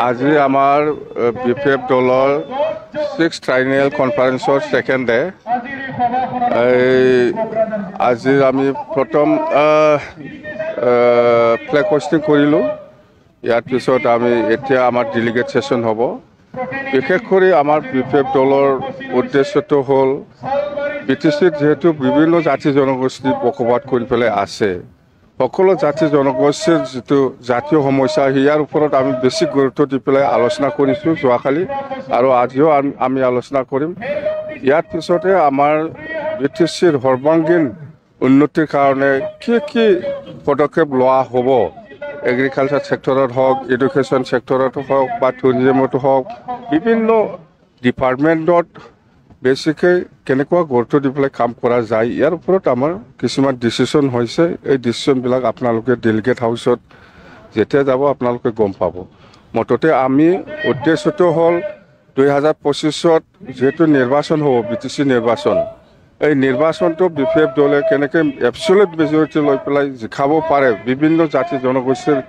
আজি আমাৰ BPF দলৰ 6th ট্ৰাইনিয়েল কনফাৰেন্সৰ সেকেন্ড ডে আজি আমি প্ৰথম ফ্লেগ হোষ্টিং কৰিলোঁ ইয়াৰ পিছত আমি এতিয়া আমাৰ ডেলিগেট সেশন হ'ব বিশেষ কৰি আমাৰ BPF দলৰ উদ্দেশ্যটো হ'ল BTCত যেহেতু বিভিন্ন জাতি জনগোষ্ঠী বসবাস কৰি পেলাই আছে সকলো জাতি জনগোষ্ঠীৰ যেটো জাতীয় সমস্যা ইয়াৰ ওপৰত আমি বেছি গুৰুত্ব দি পেলাই আলোচনা কৰিছোঁ যোৱাকালি আৰু আজিও আমি আলোচনা কৰিম ইয়াৰ পিছতে আমাৰ BTCৰ সৰ্বাংগীন উন্নতিৰ কাৰণে কি পদক্ষেপ লোৱা হ'ব এগ্ৰিকালচাৰ সেক্টৰত হওক এডুকেশ্যন সেক্টৰত হওক বা টুৰিজমত হওক বিভিন্ন ডিপাৰ্টমেণ্টত বেছিকৈ কেনেকুৱা গুৰুত্ব দি পেলাই কাম কৰা যায় ইয়াৰ ওপৰত আমাৰ কিছুমান ডিচিশ্যন হৈছে এই ডিচিশ্যনবিলাক আপোনালোকে ডেলিগেট হাউচত যেতিয়া যাব আপোনালোকে গম পাব মততে আমি উদ্দেশ্যটো হ'ল 2025ত যেহেতু নিৰ্বাচন হ'ব BTC নিৰ্বাচন এই নিৰ্বাচনটো BPF দলে কেনেকৈ এবছলিউট মেজৰিটি লৈ পেলাই জিকাব পাৰে বিভিন্ন জাতি জনগোষ্ঠীৰ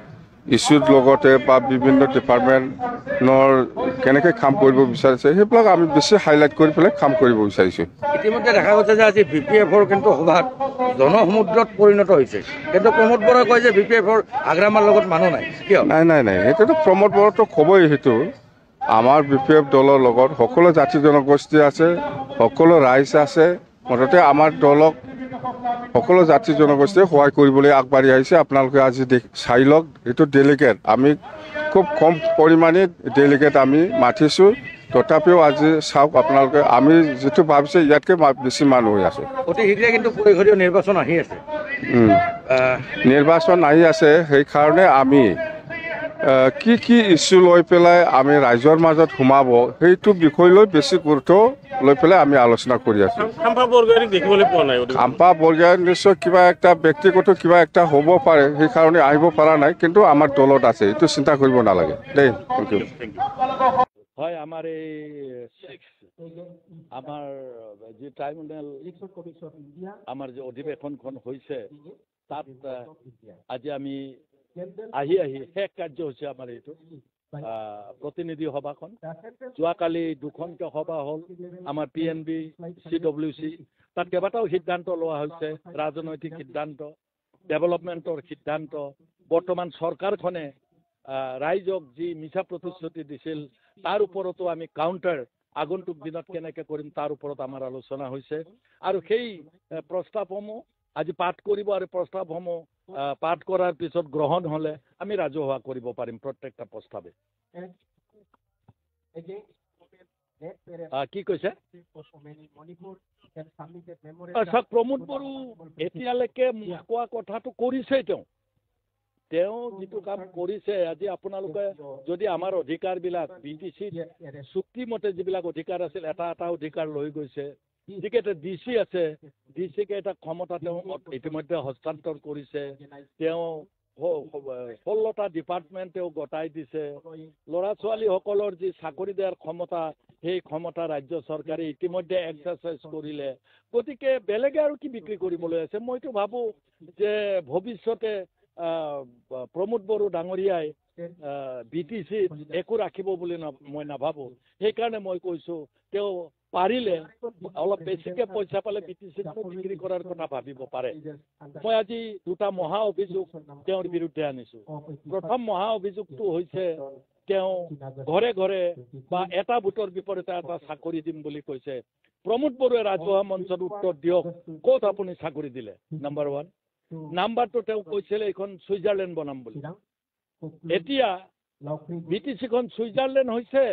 ইস্যুৰ লগতে বা বিভিন্ন ডিপাৰ্টমেণ্টৰ কেনেকৈ কাম কৰিব বিচাৰিছে সেইবিলাক আমি বেছি হাইলাইট কৰি পেলাই কাম কৰিব বিচাৰিছোঁ ইতিমধ্যে দেখা গৈছে যে আজি BPFৰ কিন্তু সভাত জনসমুদ্ৰত পৰিণত হৈছে কিন্তু প্ৰমোদ বৰাই কয় যে BPFৰ আগ্ৰামাৰ লগত মানুহ নাই কিয় নাই সেইটোতো প্ৰমোদ বৰাটো ক'বই সেইটো আমাৰ BPF দলৰ লগত সকলো জাতি জনগোষ্ঠী আছে সকলো ৰাইজ আছে মুঠতে আমাৰ দলক সকলো জাতি জনগোষ্ঠীয়ে সহায় কৰিবলৈ আগবাঢ়ি আহিছে আপোনালোকে আজি চাই লওক এইটো ডেলিগেট আমি খুব কম পৰিমাণে ডেলিগেট আমি মাতিছোঁ তথাপিও আজি চাওক আপোনালোকে আমি যেটো ভাবিছে ইয়াতকৈ বেছি মানুহ হৈ আছে অতি শীঘ্ৰে কিন্তু পৰিষদীয় নিৰ্বাচন আহি আছে নিৰ্বাচন আহি আছে সেইকাৰণে আমি কি ইস্যু লৈ পেলাই আমি ৰাইজৰ মাজত সোমাব সেইটো বিষয় লৈ বেছি গুৰুত্ব লৈ পেলাই আমি আলোচনা কৰি আছো খাম্পা বৰগোহাঁই নিশ্চয় কিবা একটা ব্যক্তিগত কিবা একটা হ'ব পাৰে সেইকাৰণে আহিব পৰা নাই কিন্তু আমাৰ দলত আছে এইটো চিন্তা কৰিব নালাগে দেই থেংক ইউ হয় আমাৰ এই আমাৰ যি ট্ৰাইব্যুনেল আমাৰ যে অধিৱেশনখন হৈছে তাত আজি আমি আহি শেষ কাৰ্য হৈছে আমাৰ এইটো প্ৰতিনিধি সভাখন যোৱাকালি দুখনকৈ সভা হ'ল আমাৰ PNB CWC তাত কেইবাটাও সিদ্ধান্ত লোৱা হৈছে ৰাজনৈতিক সিদ্ধান্ত ডেভেলপমেণ্টৰ সিদ্ধান্ত বৰ্তমান চৰকাৰখনে ৰাইজক যি মিছা প্ৰতিশ্ৰুতি দিছিল তাৰ ওপৰতো আমি কাউণ্টাৰ আগন্তুক দিনত কেনেকৈ কৰিম তাৰ ওপৰত আমাৰ আলোচনা হৈছে আৰু সেই প্ৰস্তাৱসমূহ আজি পাঠ কৰিব আৰু প্ৰস্তাৱসমূহ পাঠ কৰাৰ পিছত গ্ৰহণ হ'লে আমি ৰাজহুৱা কৰিব পাৰিম প্ৰত্যেকটা প্ৰস্তাৱে কি কৈছে প্ৰমোদ বড়ো এতিয়ালৈকে কোৱা কথাটো কৰিছে তেওঁ যিটো কাম কৰিছে আজি আপোনালোকে যদি আমাৰ অধিকাৰবিলাক BTC চুক্তিমতে যিবিলাক অধিকাৰ আছিল এটা অধিকাৰ লৈ গৈছে যিকেইটা DC আছে DCকে এটা ক্ষমতা তেওঁ ইতিমধ্যে হস্তান্তৰ কৰিছে তেওঁ 16টা ডিপাৰ্টমেণ্ট তেওঁ গতাই দিছে ল'ৰা ছোৱালীসকলৰ যি চাকৰি দিয়াৰ ক্ষমতা সেই ক্ষমতা ৰাজ্য চৰকাৰে ইতিমধ্যে এক্সাৰচাইজ কৰিলে গতিকে বেলেগে আৰু কি বিক্ৰী কৰিবলৈ আছে মইতো ভাবোঁ যে ভৱিষ্যতে প্ৰমোদ বড়ো ডাঙৰীয়াই BTC একো ৰাখিব বুলি মই নাভাবোঁ সেইকাৰণে মই কৈছোঁ তেওঁ পাৰিলে অলপ বেছিকৈ পইচা পালে BTCত বিক্ৰী কৰাৰ কথা ভাবিব পাৰে মই আজি দুটা মহা অভিযোগ তেওঁৰ বিৰুদ্ধে আনিছোঁ প্ৰথম মহা অভিযোগটো হৈছে তেওঁ ঘৰে ঘৰে বা এটা ভোটৰ বিপৰীতে এটা চাকৰি দিম বুলি কৈছে প্ৰমোদ বড়োৱে ৰাজহুৱা মঞ্চত উত্তৰ দিয়ক ক'ত আপুনি চাকৰি দিলে নাম্বাৰ 1 নাম্বাৰটো তেওঁ কৈছিলে এইখন ছুইজাৰলেণ্ড বনাম বুলি এতিয়া BTCখন ছুইজাৰলেণ্ড হৈছে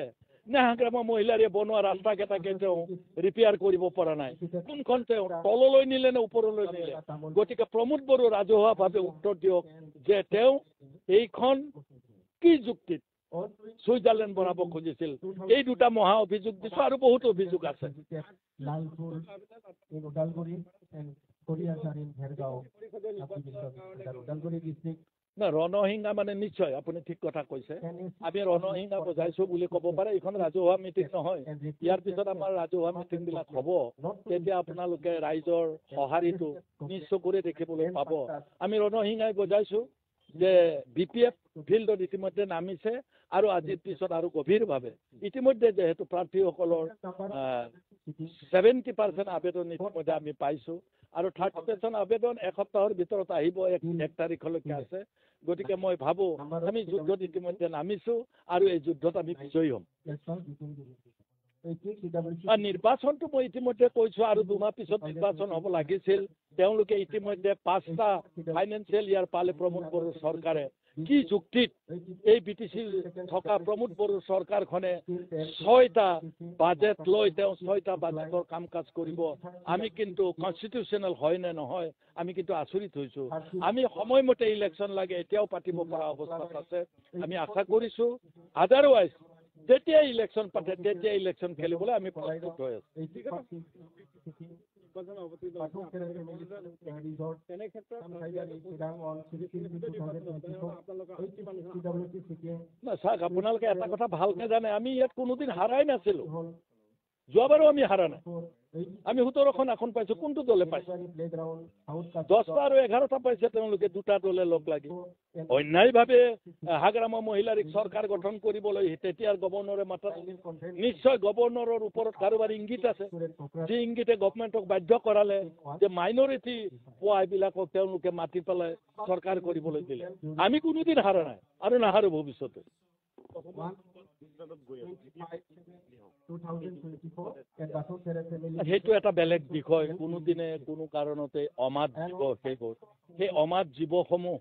নে হাগ্ৰামা মহিলাৰে বনোৱা ৰাস্তাকেইটাকে তেওঁ ৰিপেয়াৰ কৰিব পৰা নাই কোনখন তেওঁ তললৈ নিলে নে ওপৰলৈ নিলে গতিকে প্ৰমোদ বড়ো ৰাজহুৱাভাৱে উত্তৰ দিয়ক যে তেওঁ এইখন কি যুক্তিত ছুইজাৰলেণ্ড বনাব খুজিছিল। এই দুটা মহা অভিযোগ দিছোঁ আৰু বহুত অভিযোগ আছে। Lalpur in Udalguri and Koreas are in Bhergaon, Udalguri district. না ৰণসিংহা মানে নিশ্চয় আপুনি ঠিক কথা কৈছে। আমি ৰণসিংহা বজাইছোঁ বুলি ক'ব পাৰে। এইখন ৰাজহুৱা মিটিং নহয়। ইয়াৰ পিছত আমাৰ ৰাজহুৱা মিটিংবিলাক হ'ব, তেতিয়া আপোনালোকে ৰাইজৰ সঁহাৰিটো নিজ চকুৰে দেখিবলৈ পাব। আমি ৰণসিংহাই বজাইছোঁ যে BPF ফিল্ডত ইতিমধ্যে নামিছে আৰু আজিৰ পিছত আৰু গভীৰভাৱে ইতিমধ্যে যিহেতু প্ৰাৰ্থীসকলৰ 70% আবেদন ইতিমধ্যে আমি পাইছোঁ আৰু 30% আবেদন এসপ্তাহৰ ভিতৰত আহিব, 1 তাৰিখলৈকে আছে। গতিকে মই ভাবোঁ আমি যুদ্ধত ইতিমধ্যে নামিছোঁ আৰু এই যুদ্ধত আমি বিজয়ী হ'ম। নিৰ্বাচনটো মই ইতিমধ্যে কৈছোঁ আৰু 2 মাহ পিছত নিৰ্বাচন হ'ব লাগিছিল। তেওঁলোকে ইতিমধ্যে 5টা ফাইনেন্সিয়েল ইয়াৰ পালে প্ৰমোদ বড়োৰ চৰকাৰে। কি যুক্তিত এই BTC থকা প্ৰমোদ বড়োৰ চৰকাৰখনে 6টা বাজেট লৈ তেওঁ 6টা বাজেটৰ কাম কাজ কৰিব। আমি কিন্তু কনষ্টিটিউশ্যনেল হয় নে নহয় আমি কিন্তু আচৰিত হৈছোঁ। আমি সময়মতে ইলেকশ্যন লাগে এতিয়াও পাতিব পৰা অৱস্থাত আছে। আমি আশা কৰিছোঁ আদাৰৱাইজ যেতিয়া ইলেকশ্যন পাতে তেতিয়া ইলেকশ্যন খেলিবলৈ আমি প্ৰস্তুত হৈ আছোঁ। না চাওক, আপোনালোকে এটা কথা ভালকে জানে, আমি ইয়াত কোনোদিন হাৰাই নাছিলোঁ। যোৱাবাৰো আমি হাৰা নাই। আমি 17খন আসন পাইছোঁ। কোনটো দলে পাইছে? 10টা আৰু 11টা পাইছে তেওঁলোকে, 2টা দলে লগ লাগি। অন্যায়ভাৱে হাগ্ৰামা মহিলাৰীক চৰকাৰ গঠন কৰিবলৈ তেতিয়াৰ গভৰ্ণৰে মাতা নিশ্চয় গভৰ্ণৰৰ ওপৰত কাৰোবাৰ ইংগিত আছে, যি ইংগিতে গভৰ্ণমেণ্টক বাধ্য কৰালে যে মাইনৰিটি পোৱা এইবিলাকক তেওঁলোকে মাতি পেলাই চৰকাৰ কৰিবলৈ দিলে। আমি কোনোদিন হাৰা নাই আৰু নাহাৰো ভৱিষ্যতে। সেইটো এটা বেলেগ বিষয়। কোনোদিনে কোনো কাৰণতে অমাত জীৱ সেইবোৰ, সেই অমাত জীৱসমূহ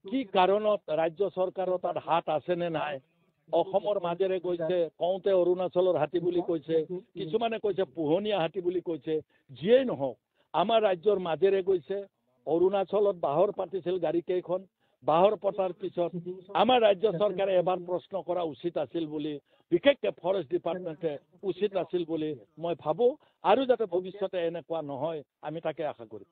কি কাৰণত ৰাজ্য চৰকাৰৰ তাত হাত আছে নে নাই? অসমৰ মাজেৰে গৈছে, কওঁতে অৰুণাচলৰ হাতী বুলি কৈছে, কিছুমানে কৈছে পোহনীয়া হাতী বুলি কৈছে। যিয়েই নহওক আমাৰ ৰাজ্যৰ মাজেৰে গৈছে। অৰুণাচলত বাহৰ পাতিছিল গাড়ীকেইখন। বাহৰ পতাৰ পিছত আমাৰ ৰাজ্য চৰকাৰে এবাৰ প্ৰশ্ন কৰা উচিত আছিল বুলি, বিশেষকৈ ফৰেষ্ট ডিপাৰ্টমেণ্টে উচিত আছিল বুলি মই ভাবোঁ। আৰু যাতে ভৱিষ্যতে এনেকুৱা নহয় আমি তাকে আশা কৰিম।